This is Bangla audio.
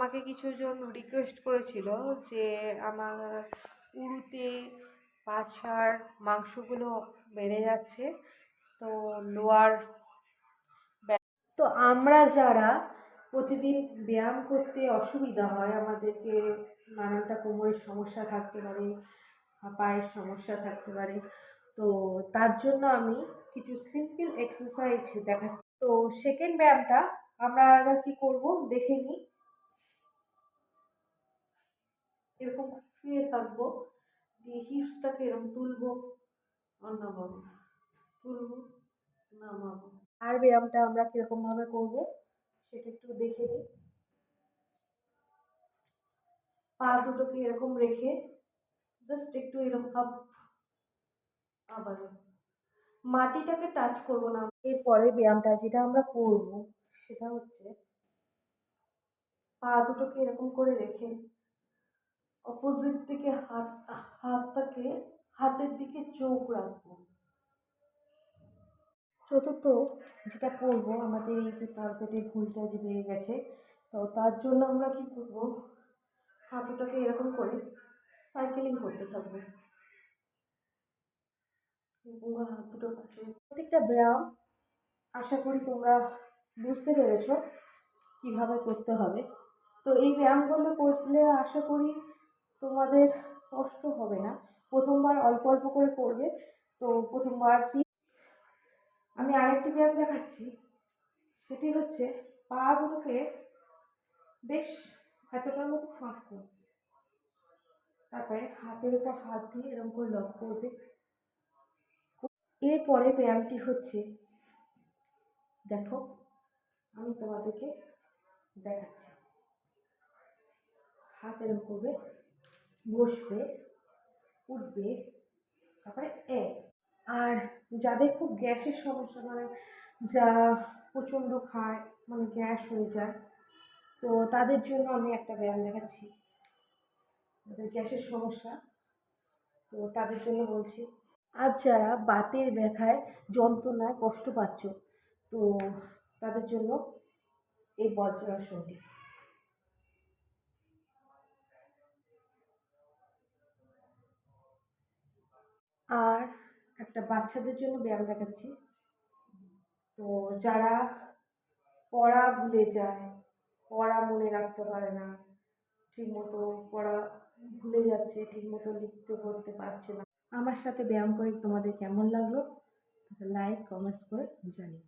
আমাকে কিছুজন রিকোয়েস্ট করেছিল যে আমার উরুতে পাছার মাংসগুলো বেড়ে যাচ্ছে, তো লোয়ার তো আমরা যারা প্রতিদিন ব্যায়াম করতে অসুবিধা হয়, আমাদেরকে নানানটা কোমরের সমস্যা থাকতে পারে, পায়ের সমস্যা থাকতে পারে, তো তার জন্য আমি কিছু সিম্পল এক্সারসাইজ দেখাচ্ছি। তো সেকেন্ড ব্যায়ামটা আমরা আবার কি করব দেখে নিই। এরকম শুয়ে থাকবো, দিয়ে হিপসটাকে এরকম তুলবো আর নামাবো, তুলবো নামাবো। আর ব্যায়ামটা আমরা কিরকম ভাবে করবো সেটা একটু দেখে নিই। পা দুটোকে এরকম রেখে জাস্ট একটু এরকম আপ, আবার মাটিটাকে টাচ করবো না। এরপরে ব্যায়ামটা যেটা আমরা করব সেটা হচ্ছে পা দুটোকে এরকম করে রেখে অপোজিট দিকে হাতটাকে হাতের দিকে চোখ রাখবো। চতুর্থ যেটা করব, আমাদের এই যে কার্পেটের ভুলটা যে বেড়ে গেছে, তো তার জন্য আমরা কি করব, হাতটাকে এরকম করে সাইকেলিং করতে থাকবো হাত দুটো পাশে। প্রত্যেকটা ব্যায়াম আশা করি তোমরা বুঝতে পেরেছো কীভাবে করতে হবে। তো এই ব্যায়ামগুলো করলে আশা করি তোমাদের কষ্ট হবে না। প্রথমবার অল্প অল্প করে করবে, তো প্রথমবার আমি আরেকটি ব্যায়াম দেখাচ্ছি, সেটি হচ্ছে পা দুটোকে বেশ এতটার মতো ফাঁক করবে, তারপরে হাতের উপর হাত দিয়ে এরকম করে লক করবে। এরপরে ব্যায়ামটি হচ্ছে, দেখো আমি তোমাদেরকে দেখাচ্ছি, হাত এরকম করবে, বসবে, উঠবে, তারপরে আর যাদের খুব গ্যাসের সমস্যা, মানে যা প্রচণ্ড খায়, মানে গ্যাস হয়ে যায়, তো তাদের জন্য আমি একটা ব্যায়াম দেখাচ্ছি। যাদের গ্যাসের সমস্যা, তো তাদের জন্য বলছি। আর যারা বাতের ব্যথায় যন্ত্রণায় কষ্ট পাচ্ছ, তো তাদের জন্য এই বজ্রাসনটি। আর একটা বাচ্চাদের জন্য ব্যায়াম দেখাচ্ছি। তো যারা পড়া ভুলে যায়, পড়া মনে রাখতে পারে না, ঠিকমতো পড়া ভুলে যাচ্ছে, ঠিকমতো লিখতে পড়তে পারছে না, আমার সাথে ব্যায়াম করে তোমাদের কেমন লাগলো লাইক কমেন্টস করে জানিও।